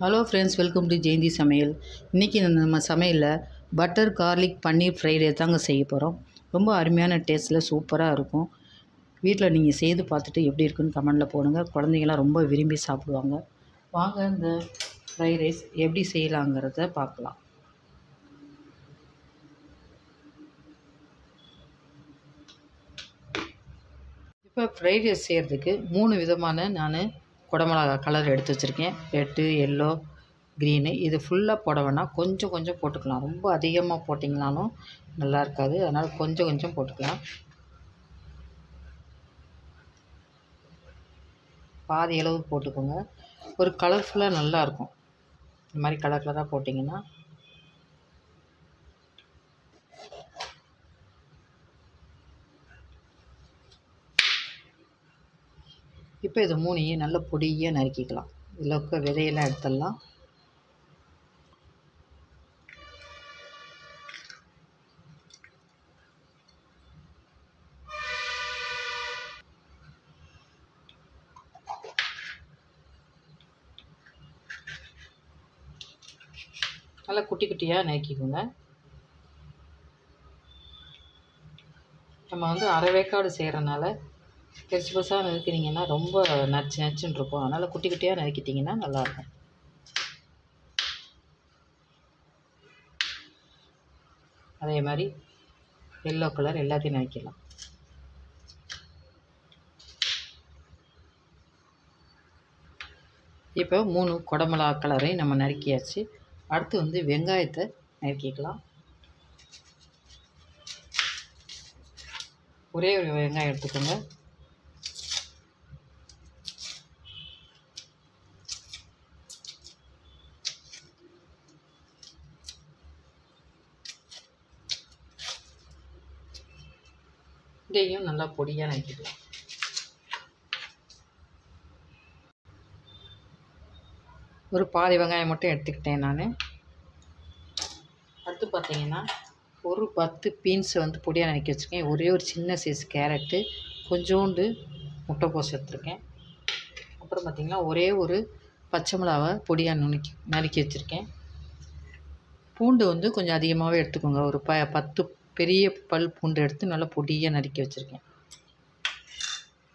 Hello friends, welcome to Jayanthi Samayal. இன்றைக்கி நம்ம சமையலில் butter garlic paneer fried rice தாங்க செய்ய போகிறோம். ரொம்ப அருமையான டேஸ்ட்டில் சூப்பராக இருக்கும். வீட்டில் நீங்கள் செய்து பார்த்துட்டு எப்படி இருக்குன்னு கமெண்டில் போடுங்க. குழந்தைங்களாம் ரொம்ப விரும்பி சாப்பிடுவாங்க. வாங்க இந்த ஃப்ரைட் ரைஸ் எப்படி செய்யலாங்கிறத பார்க்கலாம். இப்போ ஃப்ரைட் ரைஸ் செய்கிறதுக்கு 3 விதமான நான் குடமிளகா கலர் எடுத்து வச்சுருக்கேன். Red, yellow, green. இது ஃபுல்லாக போட வேணாம், கொஞ்சம் கொஞ்சம் போட்டுக்கலாம். ரொம்ப அதிகமாக போட்டிங்கனாலும் நல்லா இருக்காது, அதனால் கொஞ்சம் கொஞ்சம் போட்டுக்கலாம். பாதி அளவு போட்டுக்கோங்க. ஒரு கலர்ஃபுல்லாக நல்லாயிருக்கும். இந்த மாதிரி கலர் கலராக போட்டிங்கன்னா. இப்போ இது 3ஐயும் நல்ல பொடியாக நறுக்கிக்கலாம். இதில் இருக்க விதையெல்லாம் எடுத்துடலாம். நல்லா குட்டி குட்டியாக நறுக்கிக்கோங்க. நம்ம வந்து அரை வேக்காடு செய்கிறனால பெருசு பெருசாக நறுக்கினீங்கன்னா ரொம்ப நச்சுன்னு இருக்கும். அதனால் குட்டி குட்டியாக நறுக்கிட்டிங்கன்னா நல்லாயிருக்கும். அதே மாதிரி எல்லோ கலர் எல்லாத்தையும் நறுக்கிடலாம். இப்போ 3 குடமிளகா கலரையும் நம்ம நறுக்கியாச்சு. அடுத்து வந்து வெங்காயத்தை நறுக்கிக்கலாம். ஒரே ஒரு வெங்காயம் எடுத்துக்கோங்க. இதையும் நல்லா பொடியாக நறுக்கிக்கலாம். ஒரு பாதி வெங்காயம் மட்டும் எடுத்துக்கிட்டேன் நான். அடுத்து பார்த்தீங்கன்னா ஒரு 10 பீன்ஸை வந்து பொடியாக நறுக்கி வச்சுருக்கேன். ஒரே ஒரு சின்ன சைஸ் கேரட்டு, கொஞ்சோண்டு முட்டைக்கோஸ் எடுத்துருக்கேன். அப்புறம் பார்த்திங்கன்னா ஒரே ஒரு பச்சை மிளகாவை பொடியாக நறுக்கி வச்சுருக்கேன். பூண்டு வந்து கொஞ்சம் அதிகமாகவே எடுத்துக்கோங்க. ஒரு 10 பெரிய பல் பூண்டு எடுத்து நல்லா பொடியாக நறுக்கி வச்சுருக்கேன்.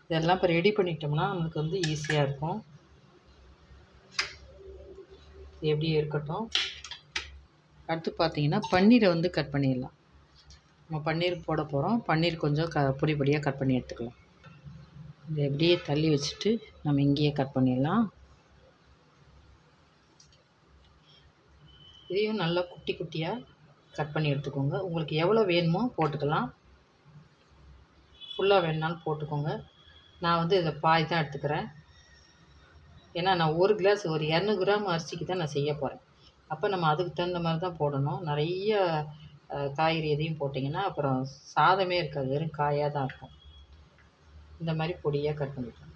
இதெல்லாம் இப்போ ரெடி பண்ணிட்டோம்னா நமக்கு வந்து ஈஸியாக இருக்கும். எப்படி இருக்கட்டும். அடுத்து பார்த்தீங்கன்னா பன்னீரை வந்து கட் பண்ணிடலாம். நம்ம பன்னீர் போட போகிறோம். பன்னீர் கொஞ்சம் பொடி பொடியாக கட் பண்ணி எடுத்துக்கலாம். இதை எப்படியே தள்ளி வச்சுட்டு நம்ம இங்கேயே கட் பண்ணிடலாம். இதையும் நல்லா குட்டி குட்டியாக கட் பண்ணி எடுத்துக்கோங்க. உங்களுக்கு எவ்வளோ வேணுமோ போட்டுக்கலாம். ஃபுல்லாக வேணுனாலும் போட்டுக்கோங்க. நான் வந்து இதை பாதி தான் எடுத்துக்கிறேன். ஏன்னா நான் ஒரு கிளாஸ் ஒரு 200 கிராம் அரிசிக்கு தான் நான் செய்ய போகிறேன். அப்போ நம்ம அதுக்கு தகுந்த மாதிரி தான் போடணும். நிறைய காய்கறி எதையும் போட்டிங்கன்னா அப்புறம் சாதமே இருக்காது, வெறும் காயாக தான் இருக்கும். இந்த மாதிரி பொடியாக கட் பண்ணிக்கலாம்.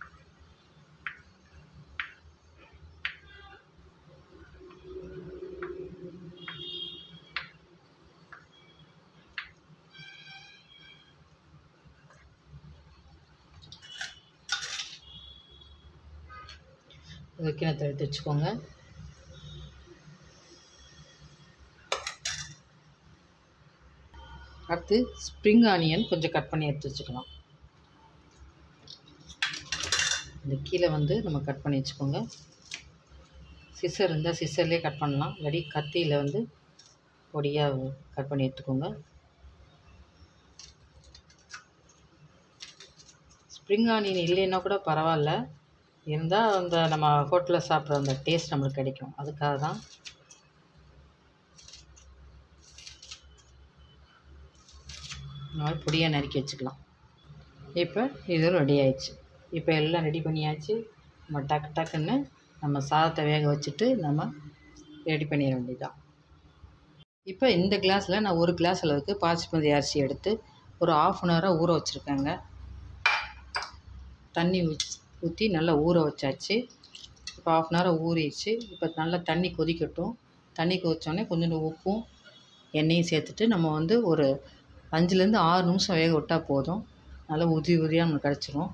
கிணத்துல எடுத்து வச்சுக்கோங்க. அடுத்து ஸ்ப்ரிங் ஆனியன் கொஞ்சம் கட் பண்ணி எடுத்து வச்சுக்கலாம். இந்த கீழே வந்து நம்ம கட் பண்ணி வச்சுக்கோங்க. சிசர் இருந்தால் சிசர்லேயே கட் பண்ணலாம், இல்லாட்டி கத்தியில் வந்து பொடியாக கட் பண்ணி எடுத்துக்கோங்க. ஸ்ப்ரிங் ஆனியன் இல்லைன்னா கூட பரவாயில்ல, இருந்தால் அந்த நம்ம ஹோட்டலில் சாப்பிட்ற அந்த டேஸ்ட் நம்மளுக்கு கிடைக்கும். அதுக்காக தான். இந்த மாதிரி பொடியாக நறுக்கி வச்சுக்கலாம். இப்போ இது ரெடி ஆயிடுச்சு. இப்போ எல்லாம் ரெடி பண்ணியாச்சு. நம்ம டக்குன்னு நம்ம சாதத்தை வேக வச்சுட்டு நம்ம ரெடி பண்ணிட வேண்டியதுதான். இப்போ இந்த கிளாஸில் நான் ஒரு கிளாஸ் அளவுக்கு பாசிமதி அரிசி எடுத்து ஒரு 1/2 அன் ஹவராக ஊற வச்சுருக்கேங்க. தண்ணி ஊற்றி நல்லா ஊற வச்சாச்சு. இப்போ 1/2 அன் ஹவராக ஊறிடுச்சு. இப்போ நல்லா தண்ணி கொதிக்கட்டும். தண்ணி கொதித்தோடனே கொஞ்சோண்டு உப்பும் எண்ணெயும் சேர்த்துட்டு நம்ம வந்து ஒரு 5லேருந்து 6 நிமிஷம் வேக விட்டால் போதும். நல்லா உதிரியாக நமக்கு கிடச்சிரும்.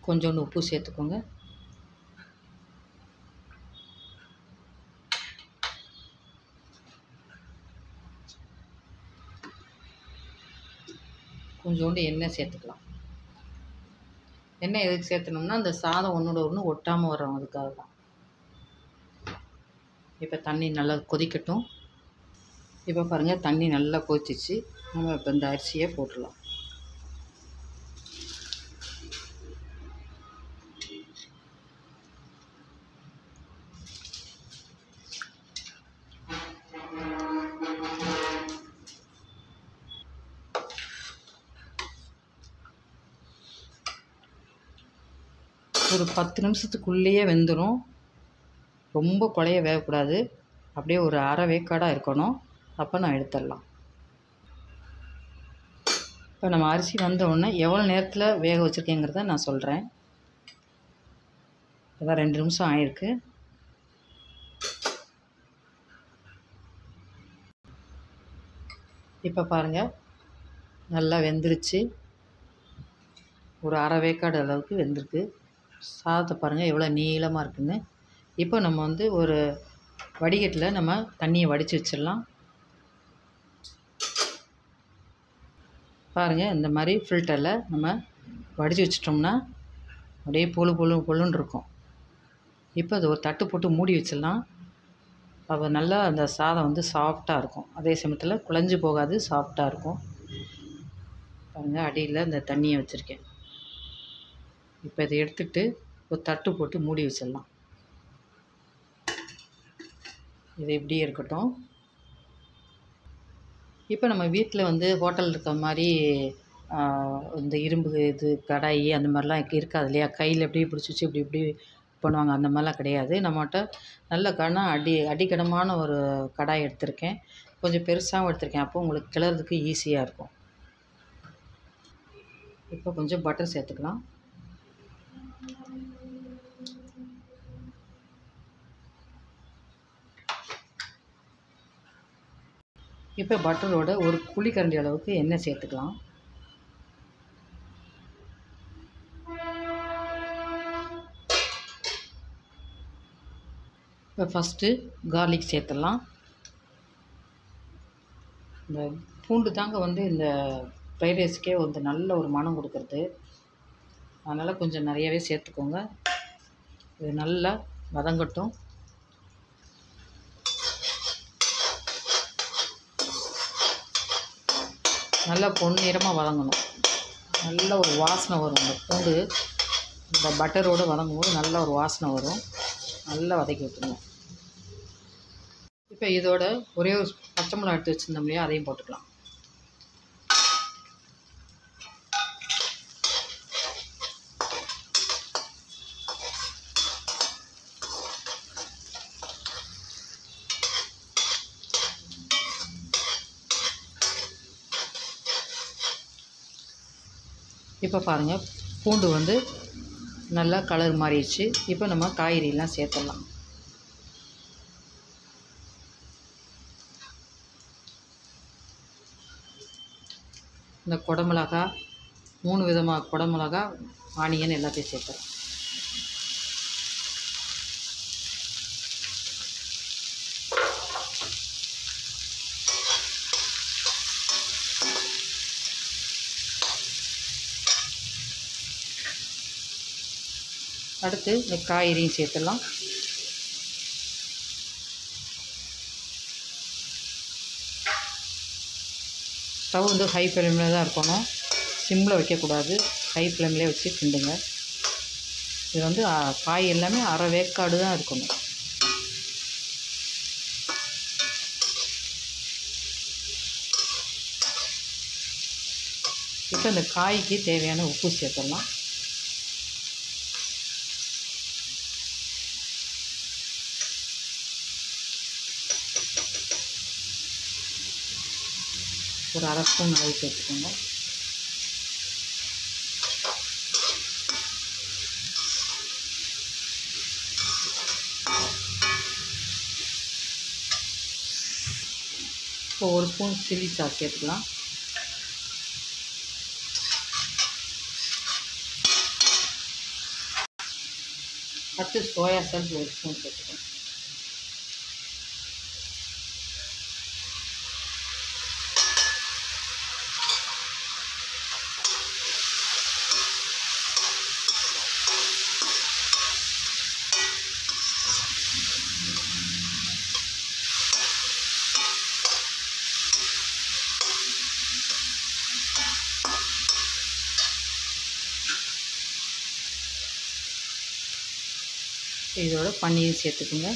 கொஞ்சோண்டு உப்பு சேர்த்துக்கோங்க. கொஞ்சோண்டு எண்ணெய் சேர்த்துக்கலாம். எண்ணெய் எதுக்கு சேர்த்தணும்னா அந்த சாதம் ஒன்றோட ஒன்று ஒட்டாமல் வரும், அதுக்காக தான். இப்போ தண்ணி நல்லா கொதிக்கட்டும். இப்போ பாருங்கள், தண்ணி நல்லா கொதிச்சிச்சு. நம்ம இப்போ இந்த அரிசியை போட்டுடலாம். ஒரு 10 நிமிஷத்துக்குள்ளேயே வெந்துடும். ரொம்ப குழைய வேகக்கூடாது. அப்படியே ஒரு அரை வேக்காடாக இருக்கணும். அப்போ நான் எடுத்துடலாம். இப்போ நம்ம அரிசி வந்த உடனே எவ்வளோ நேரத்தில் வேக வச்சுருக்கேங்கிறத நான் சொல்கிறேன். அதான் 2 நிமிஷம் ஆயிருக்கு. இப்போ பாருங்கள், நல்லா வெந்துருச்சு. ஒரு அரை வேக்காடு அளவுக்கு வெந்திருக்கு. சாதத்தை பாருங்கள் எவ்வளோ நீளமாக இருக்குன்னு. இப்போ நம்ம வந்து ஒரு வடிகட்டில் நம்ம தண்ணியை வடித்து வச்சிடலாம். பாருங்கள், இந்த மாதிரி ஃபில்டரில் நம்ம வடித்து வச்சிட்டோம்னா அப்படியே பொழுன்னு இருக்கும். இப்போ அது ஒரு தட்டு போட்டு மூடி வச்சிடலாம். அப்போ நல்லா அந்த சாதம் வந்து சாஃப்டாக இருக்கும். அதே சமயத்தில் குழஞ்சி போகாது, சாஃப்டாக இருக்கும். பாருங்கள், அடியில் இந்த தண்ணியை வச்சுருக்கேன். இப்போ இதை எடுத்துகிட்டு ஒரு தட்டு போட்டு மூடி வச்சிடலாம். இது இப்படியே இருக்கட்டும். இப்போ நம்ம வீட்டில் வந்து ஹோட்டல் இருக்க மாதிரி இந்த இரும்பு இது கடாயி அந்த மாதிரிலாம் இருக்காது இல்லையா? கையில் எப்படி பிடிச்சி வச்சு இப்படி பண்ணுவாங்க, அந்த மாதிரிலாம் கிடையாது. நம்மகிட்ட நல்ல அடிக்கனமான ஒரு கடாய் எடுத்திருக்கேன். கொஞ்சம் பெருசாகவும் எடுத்திருக்கேன். அப்போ உங்களுக்கு கிளறதுக்கு ஈஸியாக இருக்கும். இப்போ கொஞ்சம் பட்டர் சேர்த்துக்கலாம். இப்போ பட்டரோட ஒரு குழிக்கரண்டி அளவுக்கு எண்ணெய் சேர்த்துக்கலாம். இப்போ ஃபஸ்ட்டு கார்லிக் சேர்த்துடலாம். இந்த பூண்டு தாங்க வந்து இந்த ஃப்ரைட் ரைஸ்க்கே வந்து நல்ல ஒரு மனம் கொடுக்குறது. அதனால் கொஞ்சம் நிறையவே சேர்த்துக்கோங்க. இது நல்லா வதங்கட்டும். நல்லா பொன்னிறமாக வதங்கணும். நல்ல ஒரு வாசனை வரும். இந்த பூண்டு இந்த பட்டரோடு வதங்கும்போது நல்ல ஒரு வாசனை வரும். நல்லா வதக்கி விட்டுருங்க. இப்போ இதோட ஒரே ஒரு பச்சை மிளகா எடுத்து வச்சுருந்தோம் இல்லையா, அதையும் போட்டுக்கலாம். இப்போ பாருங்கள், பூண்டு வந்து நல்லா கலர் மாறிடுச்சு. இப்போ நம்ம காய்கறியெல்லாம் சேர்த்துடலாம். இந்த குடமிளகா, 3 விதமாக குடமிளகா, ஆனியன் எல்லாத்தையும் சேர்த்துறோம். அடுத்து இந்த காய்கறியும் சேர்த்துடலாம். ஸ்டவ் வந்து ஹை ஃப்ளேமில் தான் இருக்கணும். சிம்மில் வைக்கக்கூடாது. ஹை ஃப்ளேம்லேயே வச்சு கிண்டுங்க. இது வந்து காய் எல்லாமே அரை வேக்காடு தான் இருக்கணும். இப்போ இந்த காய்க்கு தேவையான உப்பு சேர்த்துடலாம். ஒரு அரை ஸ்பூன் அளவு சேர்த்துக்கோங்க. இப்போ ஒரு ஸ்பூன் சில்லி சாஸ் சேர்த்துக்கலாம். அடுத்து சோயா சாஸ் ஒரு ஸ்பூன் சேர்த்துக்கணும். இதோட பன்னீர் சேர்த்துக்குங்க.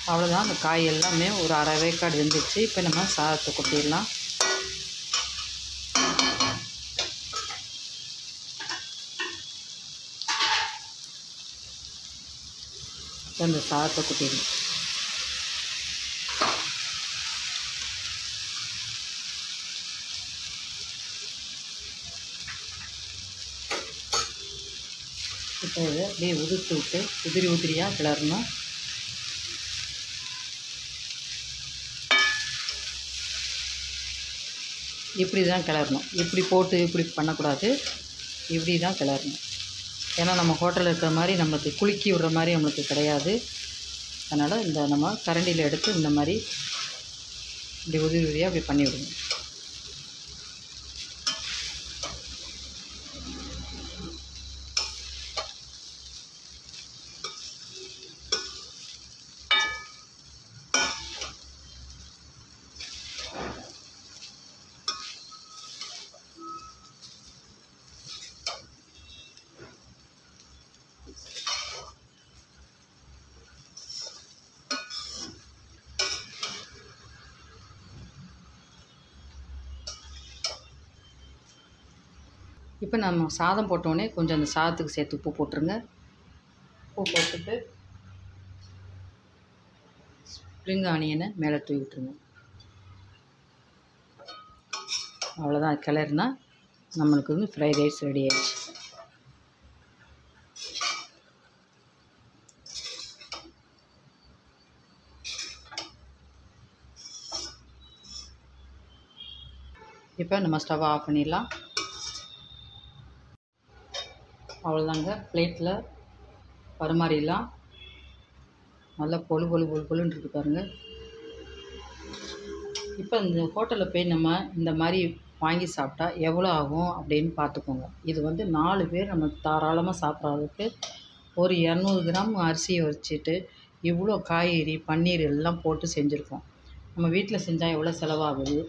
அவ்வளோதான், அந்த காய் எல்லாமே ஒரு அரை வேக்காடு வெந்துச்சு. இப்போ நம்ம சாதத்தை கொட்டிடலாம். அந்த சாதத்தை கொட்டிடணும். இப்போ இதை அப்படியே உதிர்த்து விட்டு உதிரியாக கிளறணும். இப்படி தான் கிளறணும். இப்படி போட்டு இப்படி பண்ணக்கூடாது, இப்படி தான் கிளறணும். ஏன்னா நம்ம ஹோட்டலில் இருக்கிற மாதிரி நம்மளுக்கு குலுக்கி விடுற மாதிரி நம்மளுக்கு கிடையாது. அதனால் இந்த நம்ம கரண்டியில் எடுத்து இந்த மாதிரி இப்படி உதிரியாக அப்படி பண்ணி விடுங்க. இப்போ நம்ம சாதம் போட்டோடனே கொஞ்சம் அந்த சாதத்துக்கு சேர்த்து உப்பு போட்டுருங்க. உப்பு போட்டுட்டு ஸ்ப்ரிங் ஆனியனை மேலே தூவி விட்டுருங்க. அவ்வளோதான், கிளறுனா நம்மளுக்கு வந்து ஃப்ரைட் ரைஸ் ரெடி ஆயிடுச்சு. இப்போ நம்ம ஸ்டவ் ஆஃப் பண்ணிடலாம். அவ்வளோதாங்க, பிளேட்டில் பரிமாறிடலாம். நல்லா பொழுன்னு இருக்கு பாருங்கள். இப்போ இந்த ஹோட்டலில் போய் நம்ம இந்த மாதிரி வாங்கி சாப்பிட்டா எவ்வளோ ஆகும் அப்படின்னு பார்த்துக்கோங்க. இது வந்து 4 பேர் நம்ம தாராளமாக சாப்பிட்றதுக்கு ஒரு 200 கிராம் அரிசியை வச்சுட்டு இவ்வளோ காய்கறி பன்னீர் எல்லாம் போட்டு செஞ்சுருக்கோம். நம்ம வீட்டில் செஞ்சால் எவ்வளோ செலவாகுது,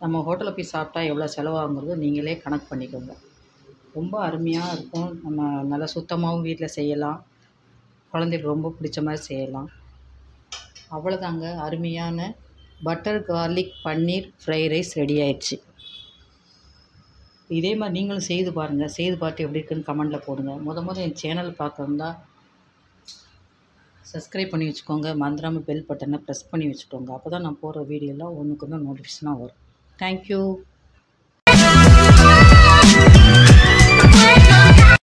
நம்ம ஹோட்டலில் போய் சாப்பிட்டா எவ்வளோ செலவாகுங்கிறது நீங்களே கணக்கு பண்ணிக்கோங்க. ரொம்ப அருமையாக இருக்கும். நம்ம நல்லா சுத்தமாகவும் வீட்டில் செய்யலாம். குழந்தைக்கு ரொம்ப பிடிச்ச மாதிரி செய்யலாம். அவ்வளோதாங்க, அருமையான butter garlic paneer fried rice ready ஆயிடுச்சு. இதே மாதிரி நீங்களும் செய்து பாருங்கள். செய்து பார்த்து எப்படி இருக்குன்னு கமெண்டில் போடுங்க. முத என் சேனல் பார்க்கணுன்னா சப்ஸ்கிரைப் பண்ணி வச்சுக்கோங்க. மறந்துடாமல் பெல் பட்டனை ப்ரெஸ் பண்ணி வச்சுக்கோங்க. அப்போ தான் நான் போடுற வீடியோலாம் ஒன்றுக்கு ஒன்று நோட்டிஃபிகேஷனாக வரும். தேங்க்யூ.